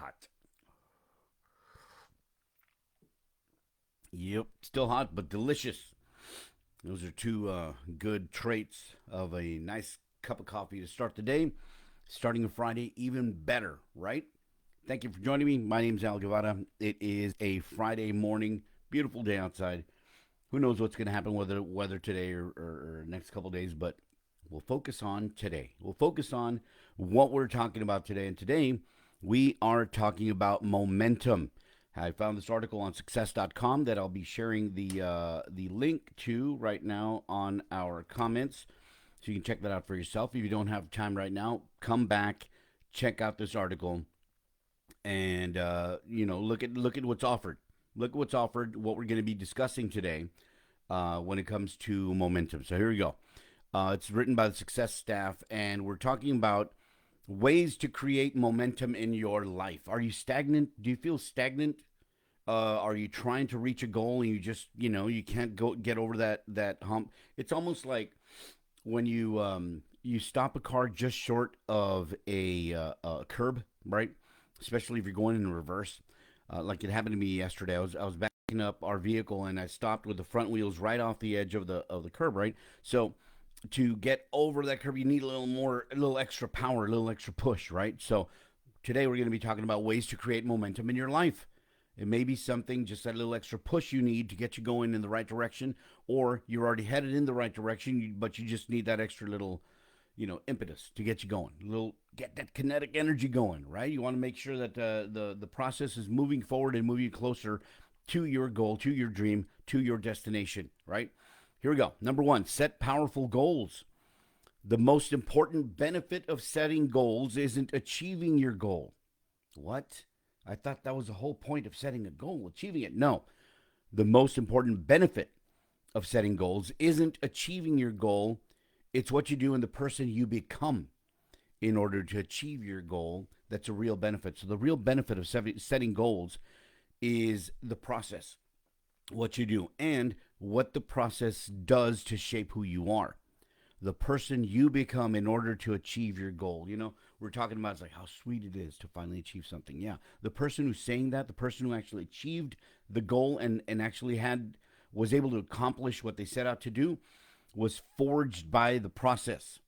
hot. Yep, still hot, but delicious. Those are two good traits of a nice cup of coffee to start the day. Starting a Friday, even better, right? Thank you for joining me. My name's Al Guevara. It is a Friday morning, beautiful day outside. Who knows what's going to happen with the weather today or next couple of days, but we'll focus on today. We'll focus on what we're talking about today. And today, we are talking about momentum. I found this article on success.com that I'll be sharing the link to right now on our comments. So you can check that out for yourself. If you don't have time right now, come back, check out this article, and look at what's offered. Look at what's offered. What we're going to be discussing today when it comes to momentum. So here we go. It's written by the Success staff, and we're talking about ways to create momentum in your life. Are you stagnant? Do you feel stagnant? Are you trying to reach a goal and you just you can't go get over that hump? It's almost like when you stop a car just short of a curb, right? Especially if you're going in reverse, like it happened to me yesterday. I was backing up our vehicle and I stopped with the front wheels right off the edge of the curb, right? So to get over that curb, you need a little extra power, a little extra push, right? So today we're going to be talking about ways to create momentum in your life. It may be something, just that little extra push you need to get you going in the right direction, or you're already headed in the right direction, but you just need that extra little, impetus to get you going. Get that kinetic energy going, right? You want to make sure that the process is moving forward and moving closer to your goal, to your dream, to your destination, right? Here we go. Number one, set powerful goals. The most important benefit of setting goals isn't achieving your goal. What? I thought that was the whole point of setting a goal, achieving it. No. The most important benefit of setting goals isn't achieving your goal, it's what you do and the person you become in order to achieve your goal. That's a real benefit. So, the real benefit of setting goals is the process, what you do, and what the process does to shape who you are, the person you become in order to achieve your goal. We're talking about it's like how sweet it is to finally achieve something. Yeah, the person who's saying that, the person who actually achieved the goal and actually was able to accomplish what they set out to do, was forged by the process.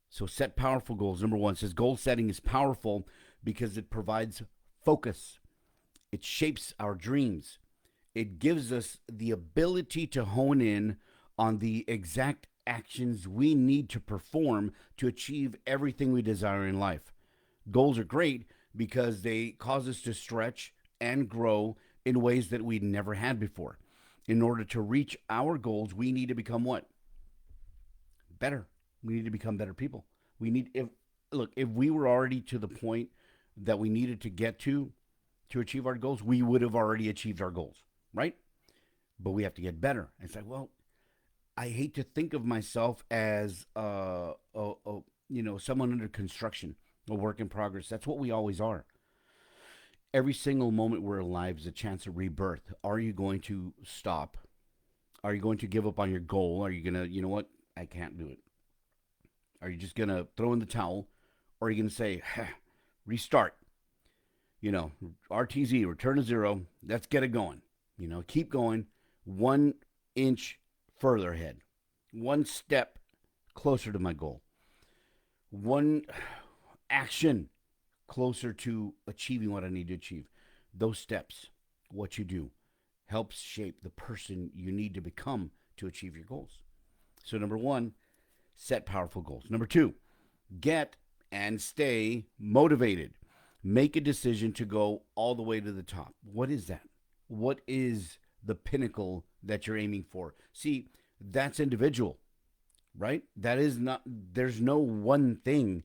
So set powerful goals. Number one says goal setting is powerful because it provides focus. It shapes our dreams. It gives us the ability to hone in on the exact actions we need to perform to achieve everything we desire in life. Goals are great because they cause us to stretch and grow in ways that we never had before. In order to reach our goals, we need to become what? Better. We need to become better people. We need if we were already to the point that we needed to get to achieve our goals, we would have already achieved our goals, right? But we have to get better. It's like, well, I hate to think of myself as someone under construction, a work in progress. That's what we always are. Every single moment we're alive is a chance of rebirth. Are you going to stop? Are you going to give up on your goal? Are you gonna, you know what? I can't do it. Are you just gonna throw in the towel, or are you gonna say, restart? RTZ, return to zero. Let's get it going. Keep going. 1 inch further ahead, one step closer to my goal, one action closer to achieving what I need to achieve. Those steps, what you do, helps shape the person you need to become to achieve your goals. So, number one, set powerful goals. Number two, get and stay motivated. Make a decision to go all the way to the top. What is that? What is the pinnacle that you're aiming for? See, that's individual, right? That is not, there's no one thing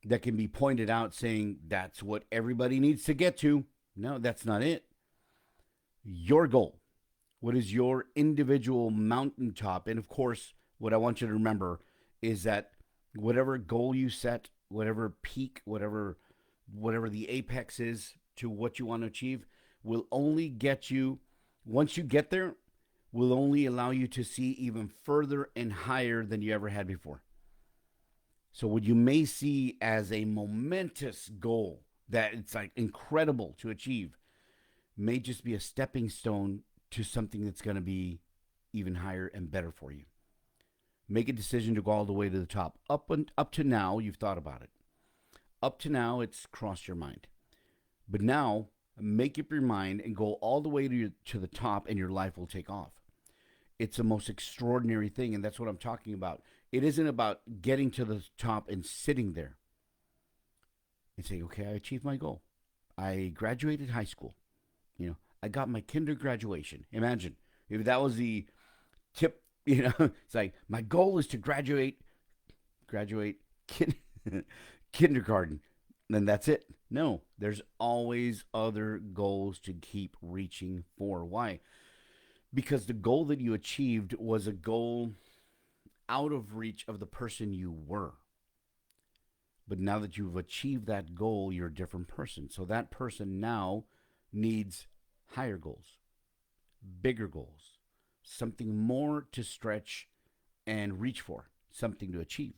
that can be pointed out saying that's what everybody needs to get to. No, that's not it. Your goal. What is your individual mountaintop? And of course, what I want you to remember is that whatever goal you set, whatever peak, whatever the apex is to what you want to achieve, will only get you, once you get there, will only allow you to see even further and higher than you ever had before. So what you may see as a momentous goal, that it's like incredible to achieve may just be a stepping stone to something that's going to be even higher and better for you. Make a decision to go all the way to the top. Up to now, you've thought about it. Up to now, it's crossed your mind. But now, make up your mind and go all the way to the top, and your life will take off. It's the most extraordinary thing, and that's what I'm talking about. It isn't about getting to the top and sitting there and saying, okay, I achieved my goal. I graduated high school. I got my kinder graduation. Imagine if that was the tip. It's like my goal is to graduate kin- kindergarten. Then that's it. No, there's always other goals to keep reaching for. Why? Because the goal that you achieved was a goal out of reach of the person you were. But now that you've achieved that goal, you're a different person. So that person now needs higher goals, bigger goals, something more to stretch and reach for, something to achieve.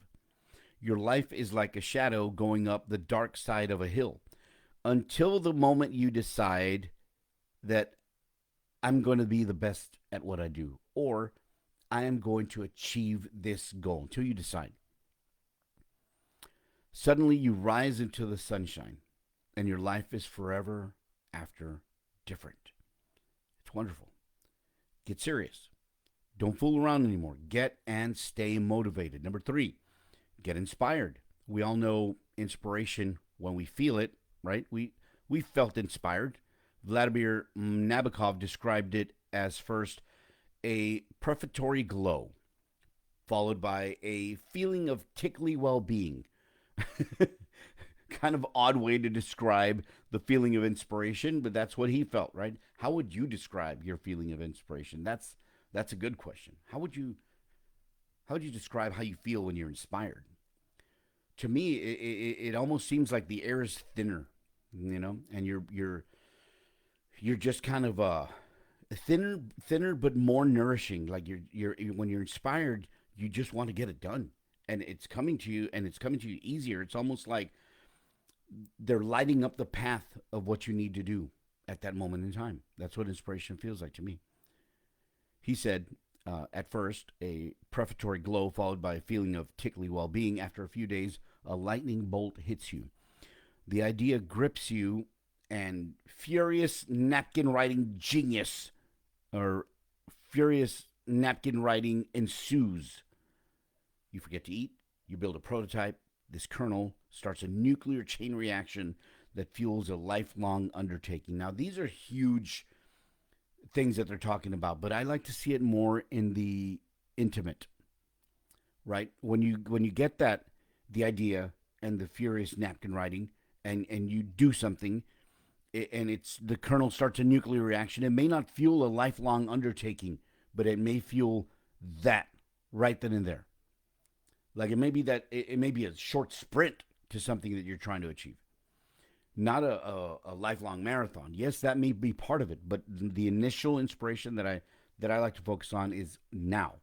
Your life is like a shadow going up the dark side of a hill until the moment you decide that I'm going to be the best at what I do, or I am going to achieve this goal until you decide. Suddenly you rise into the sunshine and your life is forever after different. It's wonderful. Get serious. Don't fool around anymore. Get and stay motivated. Number 3, get inspired. We all know inspiration when we feel it, right? We felt inspired. Vladimir Nabokov described it as first a prefatory glow, followed by a feeling of tickly well-being. Kind of odd way to describe the feeling of inspiration, but that's what he felt, right? How would you describe your feeling of inspiration? That's a good question. How would you describe how you feel when you're inspired? To me, it almost seems like the air is thinner, and you're just kind of thinner but more nourishing. Like you're when you're inspired, you just want to get it done, and it's coming to you, and it's coming to you easier. It's almost like they're lighting up the path of what you need to do at that moment in time. That's what inspiration feels like to me. He said, at first, a prefatory glow followed by a feeling of tickly well being. After a few days, a lightning bolt hits you. The idea grips you, and furious napkin writing genius or furious napkin writing ensues. You forget to eat, you build a prototype. This kernel starts a nuclear chain reaction that fuels a lifelong undertaking. Now, these are huge things that they're talking about, but I like to see it more in the intimate, right? When you get that, the idea and the furious napkin writing, and you do something, and it's the kernel starts a nuclear reaction. It may not fuel a lifelong undertaking, but it may fuel that right then and there. Like it may be a short sprint to something that you're trying to achieve, not a lifelong marathon. Yes, that may be part of it, but the initial inspiration that I like to focus on is now,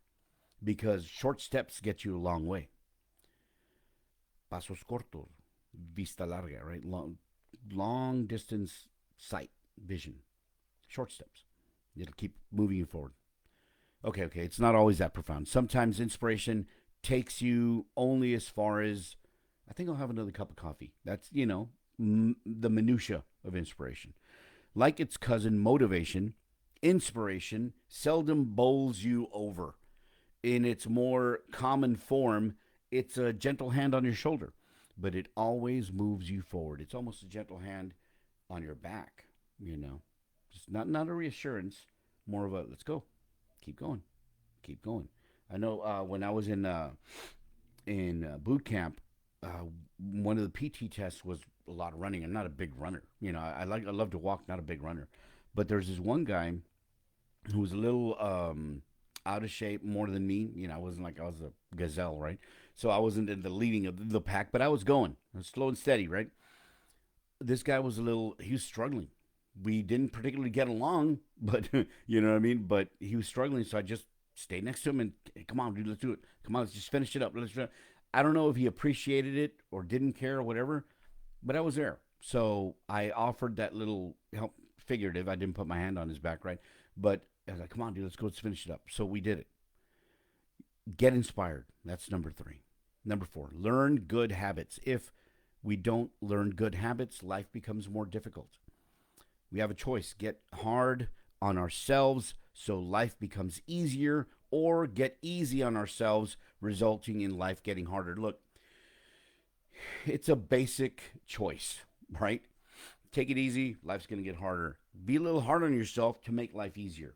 because short steps get you a long way. Pasos cortos, vista larga, right? Long distance sight, vision, short steps. It'll keep moving you forward. Okay, it's not always that profound. Sometimes inspiration takes you only as far as, I think I'll have another cup of coffee. That's, the minutia of inspiration. Like its cousin, motivation, inspiration seldom bowls you over. In its more common form, it's a gentle hand on your shoulder, but it always moves you forward. It's almost a gentle hand on your back, Just not a reassurance, more of a let's go, keep going, keep going. I know when I was in boot camp, one of the PT tests was a lot of running. I'm not a big runner, I love to walk, not a big runner. But there's this one guy who was a little out of shape more than me. I wasn't like I was a gazelle, right? So I wasn't in the leading of the pack, but I was going. I was slow and steady, right? This guy was he was struggling. We didn't particularly get along, but you know what I mean? But he was struggling, so I just stayed next to him and, hey, come on, dude, let's do it. Come on, let's just finish it up. I don't know if he appreciated it or didn't care or whatever, but I was there. So I offered that little help, figurative. I didn't put my hand on his back, right? But I was like, come on, dude, let's finish it up. So we did it. Get inspired. That's number three. Number four, learn good habits. If we don't learn good habits, life becomes more difficult. We have a choice: get hard on ourselves so life becomes easier, or get easy on ourselves, resulting in life getting harder. Look, it's a basic choice, right? Take it easy, life's going to get harder. Be a little hard on yourself to make life easier.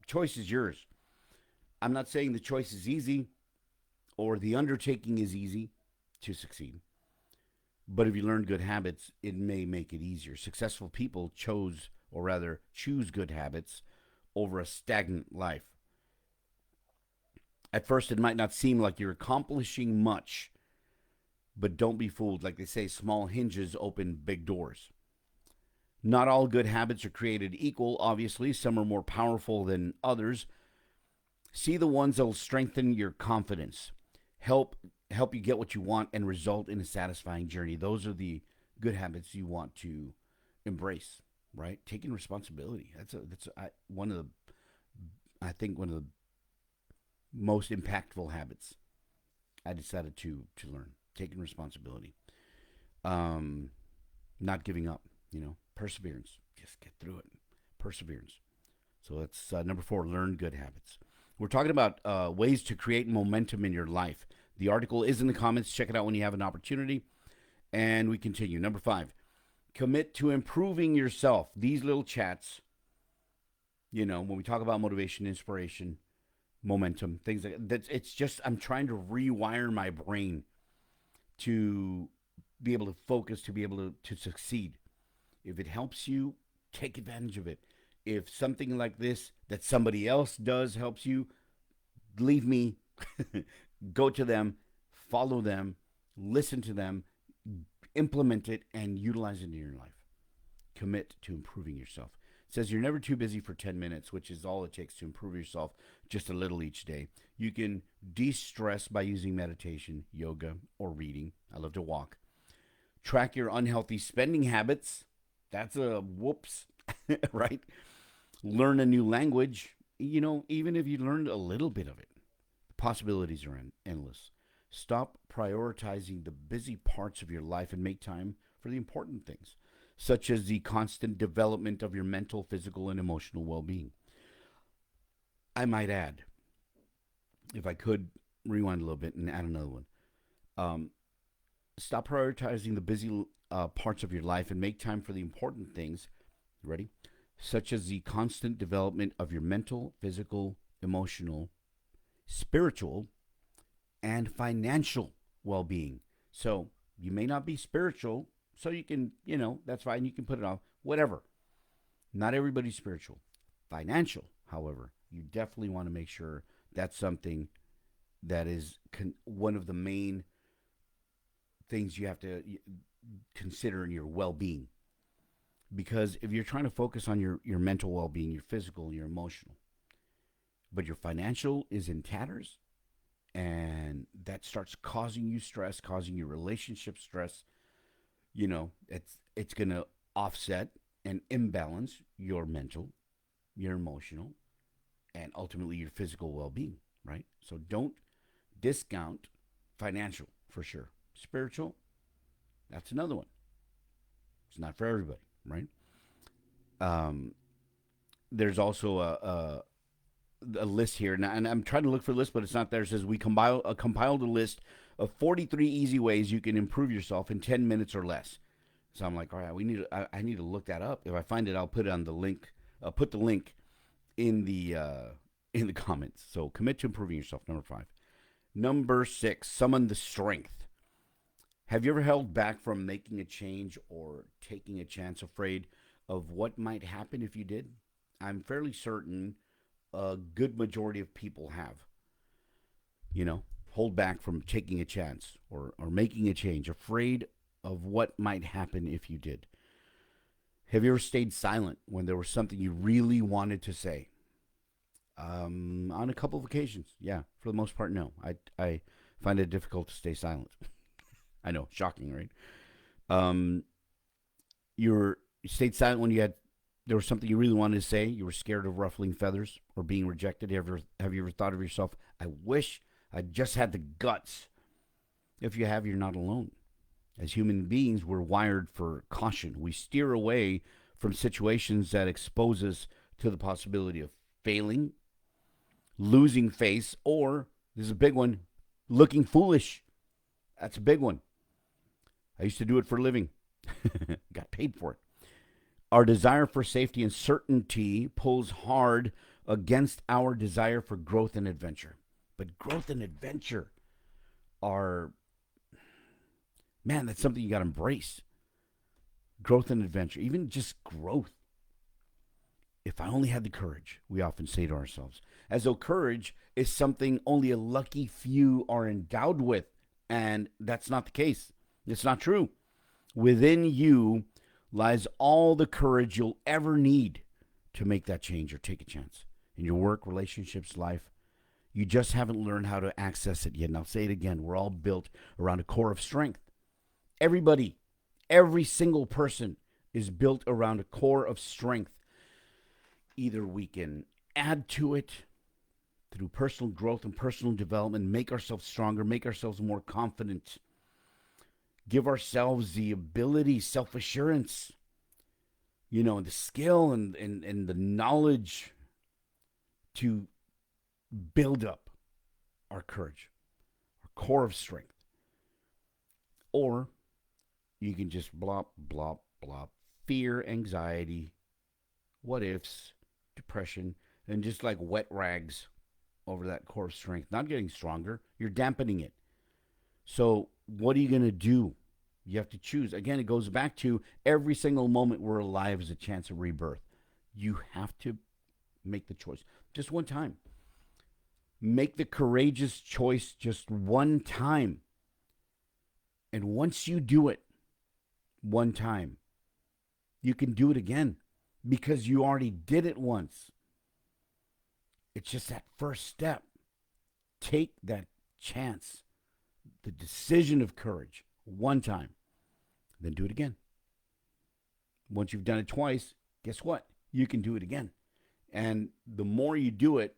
Choice is yours. I'm not saying the choice is easy or the undertaking is easy to succeed. But if you learn good habits, it may make it easier. Successful people chose, or rather, choose good habits over a stagnant life. At first, it might not seem like you're accomplishing much, but don't be fooled. Like they say, small hinges open big doors. Not all good habits are created equal, obviously. Some are more powerful than others. See the ones that will strengthen your confidence, help help you get what you want, and result in a satisfying journey. Those are the good habits you want to embrace, right? Taking responsibility. One of the I think one of the most impactful habits I decided to learn. Taking responsibility. Um, Not giving up. Perseverance. Just get through it. Perseverance. So that's number four. Learn good habits. We're talking about ways to create momentum in your life. The article is in the comments. Check it out when you have an opportunity. And we continue. Number five, commit to improving yourself. These little chats, when we talk about motivation, inspiration, momentum, things like that, it's just I'm trying to rewire my brain to be able to focus, to be able to succeed. If it helps you, take advantage of it. If something like this that somebody else does helps you, leave me, go to them, follow them, listen to them, implement it, and utilize it in your life. Commit to improving yourself. It says you're never too busy for 10 minutes, which is all it takes to improve yourself just a little each day. You can de stress by using meditation, yoga, or reading. I love to walk. Track your unhealthy spending habits. That's a whoops, right? Learn a new language. Even if you learned a little bit of it, the possibilities are endless. Stop prioritizing the busy parts of your life and make time for the important things, such as the constant development of your mental, physical, and emotional well being. I might add, if I could rewind a little bit and add another one, um, stop prioritizing the busy parts of your life and make time for the important things. Ready? Such as the constant development of your mental, physical, emotional, spiritual, and financial well being. So you may not be spiritual, so you can, that's fine. You can put it off, whatever. Not everybody's spiritual. Financial, however, you definitely want to make sure that's something that is one of the main things you have to consider in your well being. Because if you're trying to focus on your mental well being, your physical, your emotional, but your financial is in tatters, and that starts causing you stress, causing your relationship stress, it's going to offset and imbalance your mental, your emotional, and ultimately your physical well being, right? So don't discount financial for sure. Spiritual, that's another one. It's not for everybody, right? Um, there's also a list here, and I'm trying to look for a list, but it's not there. It says we compiled a list of 43 easy ways you can improve yourself in 10 minutes or less. So I'm like, all right, I need to look that up. If I find it, I'll put it on the link. I'll put the link in the comments. So commit to improving yourself. Number five. Number six, summon the strength. Have you ever held back from making a change or taking a chance, afraid of what might happen if you did? I'm fairly certain a good majority of people have. Hold back from taking a chance or making a change, afraid of what might happen if you did. Have you ever stayed silent when there was something you really wanted to say? On a couple of occasions, yeah. For the most part, no. I find it difficult to stay silent. I know, shocking, right? Um, you stayed silent when there was something you really wanted to say. You were scared of ruffling feathers or being rejected. Have you ever thought of yourself, I wish I just had the guts? If you have, you're not alone. As human beings, we're wired for caution. We steer away from situations that expose us to the possibility of failing, losing face, or, this is a big one, looking foolish. That's a big one. I used to do it for a living. Got paid for it. Our desire for safety and certainty pulls hard against our desire for growth and adventure. But growth and adventure are, man, that's something you got to embrace. Growth and adventure, even just growth. If I only had the courage, we often say to ourselves, as though courage is something only a lucky few are endowed with. And that's not the case. It's not true. Within you lies all the courage you'll ever need to make that change or take a chance. In your work, relationships, life, you just haven't learned how to access it yet. And I'll say it again, we're all built around a core of strength. Everybody, every single person is built around a core of strength. Either we can add to it through personal growth and personal development, make ourselves stronger, make ourselves more confident, give ourselves the ability, self-assurance, the skill and the knowledge to build up our courage, our core of strength. Or you can just blop, blop, blop, fear, anxiety, what ifs, depression, and just like wet rags over that core of strength. Not getting stronger, you're dampening it. So what are you going to do? You have to choose. Again, it goes back to every single moment we're alive is a chance of rebirth. You have to make the choice. Just one time. Make the courageous choice just one time. And once you do it one time, you can do it again because you already did it once. It's just that first step. Take that chance, the decision of courage, one time, then do it again. Once you've done it twice, guess what? You can do it again. And the more you do it,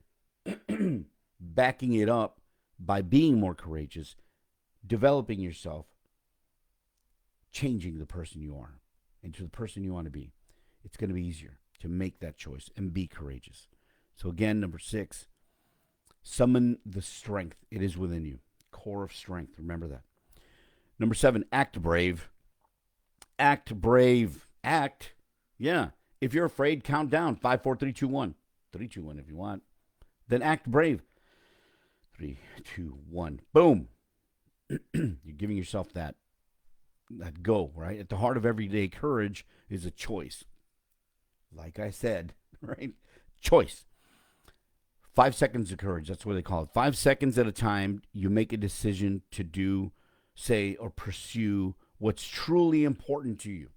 backing it up by being more courageous, developing yourself, changing the person you are into the person you want to be, it's going to be easier to make that choice and be courageous. So again, number 6, summon the strength. It is within you. Core of strength. Remember that. Number 7, act brave. Act brave. Act. Yeah. If you're afraid, count down. 5, 4, 3, 2, 1. 3, 2, 1 if you want. Then act brave. 3, 2, 1. Boom. You're giving yourself that go, right? At the heart of everyday courage is a choice. Like I said, right? Choice. 5 seconds of courage. That's what they call it. 5 seconds at a time, you make a decision to do, say, or pursue what's truly important to you.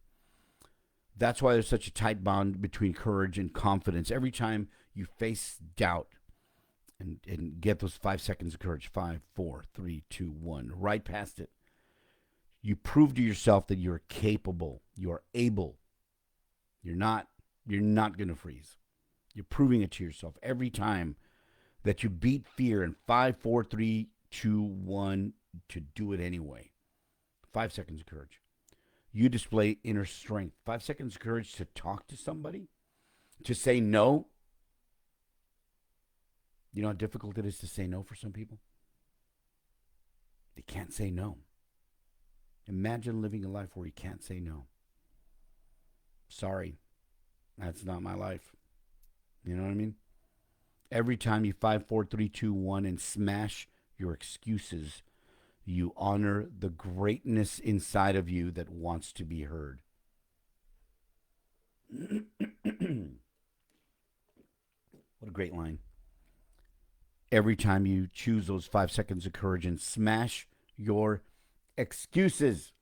That's why there's such a tight bond between courage and confidence. Every time you face doubt and get those 5 seconds of courage, 5, 4, 3, 2, 1, right past it, you prove to yourself that you're capable, you're able. You're not going to freeze. You're proving it to yourself every time that you beat fear in 5, 4, 3, 2, 1 to do it anyway. 5 seconds of courage. You display inner strength. 5 seconds of courage to talk to somebody, to say no. You know how difficult it is to say no for some people? They can't say no. Imagine living a life where you can't say no. Sorry, that's not my life. You know what I mean? Every time you 5, 4, 3, 2, 1 and smash your excuses, you honor the greatness inside of you that wants to be heard. What a great line. Every time you choose those 5 seconds of courage and smash your excuses,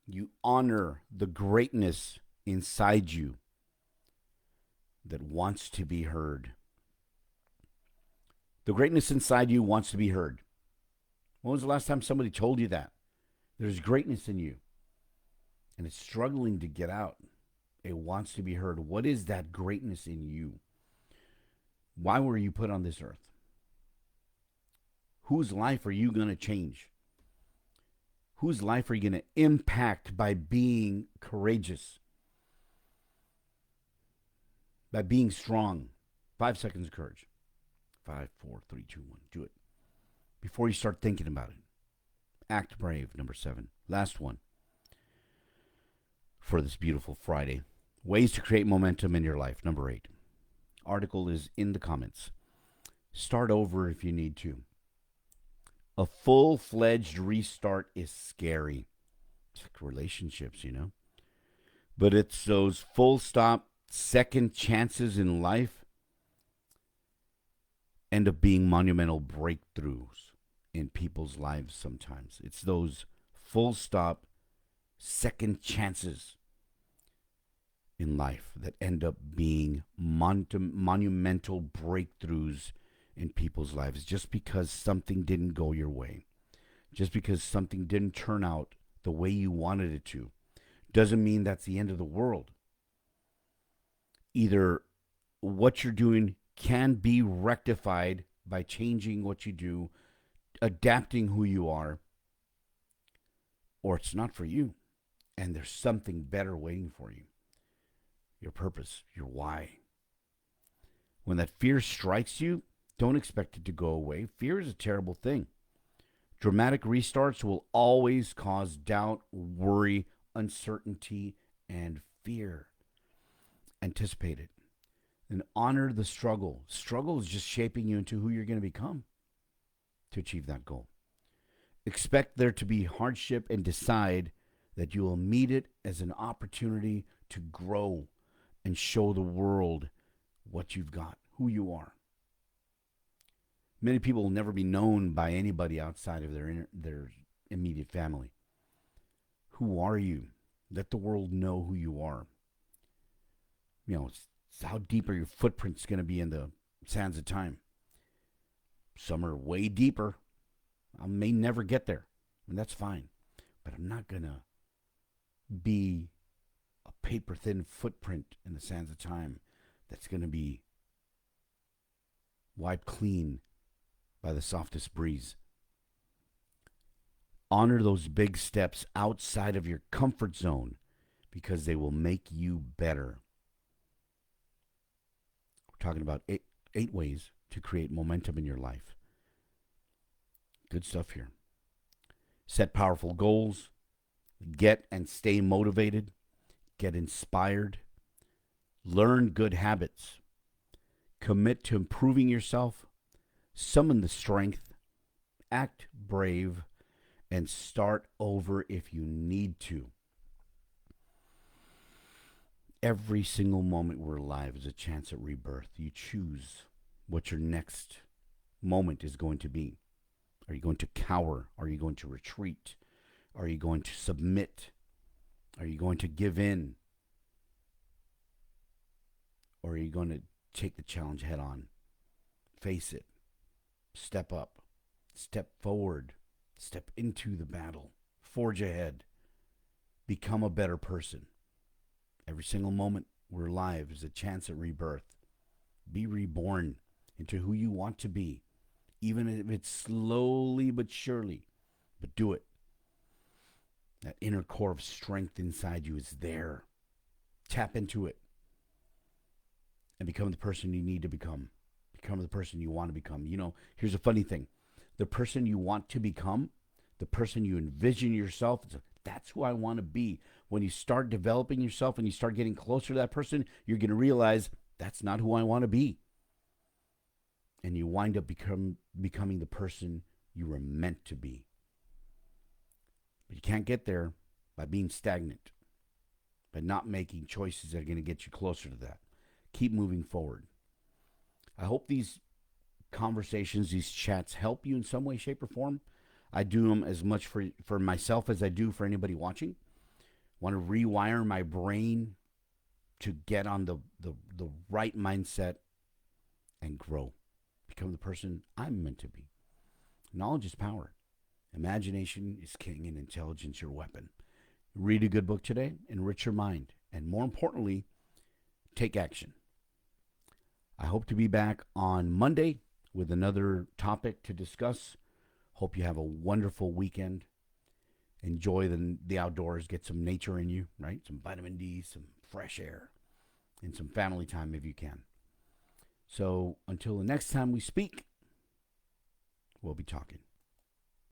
you honor the greatness inside you that wants to be heard. The greatness inside you wants to be heard. When was the last time somebody told you that? There's greatness in you, and it's struggling to get out. It wants to be heard. What is that greatness in you? Why were you put on this earth? Whose life are you going to change? Whose life are you going to impact by being courageous, by being strong? 5 seconds of courage. 5, 4, 3, 2, 1. Do it. Before you start thinking about it. Act brave, number 7. Last one for this beautiful Friday. Ways to create momentum in your life, number 8. Article is in the comments. Start over if you need to. A full-fledged restart is scary. It's like relationships, But it's those full stop second chances in life end up being monumental breakthroughs in people's lives sometimes. It's those full stop second chances in life that end up being monumental breakthroughs in people's lives, just because something didn't go your way, just because something didn't turn out the way you wanted it to, doesn't mean that's the end of the world. Either what you're doing can be rectified by changing what you do, adapting who you are, or it's not for you, and there's something better waiting for you. Your purpose, your why. When that fear strikes you, don't expect it to go away. Fear is a terrible thing. Dramatic restarts will always cause doubt, worry, uncertainty, and fear. Anticipate it. And honor the struggle. Struggle is just shaping you into who you're going to become to achieve that goal. Expect there to be hardship and decide that you will meet it as an opportunity to grow and show the world what you've got, who you are. Many people will never be known by anybody outside of their immediate family. Who are you? Let the world know who you are. It's how deep are your footprints going to be in the sands of time? Some are way deeper. I may never get there, and that's fine. But I'm not going to be a paper-thin footprint in the sands of time that's going to be wiped clean by the softest breeze. Honor those big steps outside of your comfort zone because they will make you better. We're talking about eight ways to create momentum in your life. Good stuff here. Set powerful goals. Get and stay motivated. Get inspired. Learn good habits. Commit to improving yourself. Summon the strength. Act brave. And start over if you need to. Every single moment we're alive is a chance at rebirth. You choose what your next moment is going to be. Are you going to cower? Are you going to retreat? Are you going to submit? Are you going to give in? Or are you going to take the challenge head on? Face it. Step up. Step forward. Step into the battle. Forge ahead. Become a better person. Every single moment we're alive is a chance at rebirth. Be reborn into who you want to be, even if it's slowly but surely. But do it. That inner core of strength inside you is there. Tap into it and become the person you need to become. Become the person you want to become. Here's a funny thing. The person you want to become, the person you envision yourself, that's who I want to be. When you start developing yourself and you start getting closer to that person, you're going to realize that's not who I want to be. And you wind up becoming the person you were meant to be. But you can't get there by being stagnant, by not making choices that are going to get you closer to that. Keep moving forward. I hope these conversations, these chats help you in some way, shape, or form. I do them as much for myself as I do for anybody watching. Want to rewire my brain to get on the right mindset and grow. Become the person I'm meant to be. Knowledge is power. Imagination is king and intelligence your weapon. Read a good book today, enrich your mind, and more importantly, take action. I hope to be back on Monday with another topic to discuss. Hope you have a wonderful weekend. Enjoy the outdoors, get some nature in you, right? Some vitamin D, some fresh air, and some family time if you can. So until the next time we speak, we'll be talking.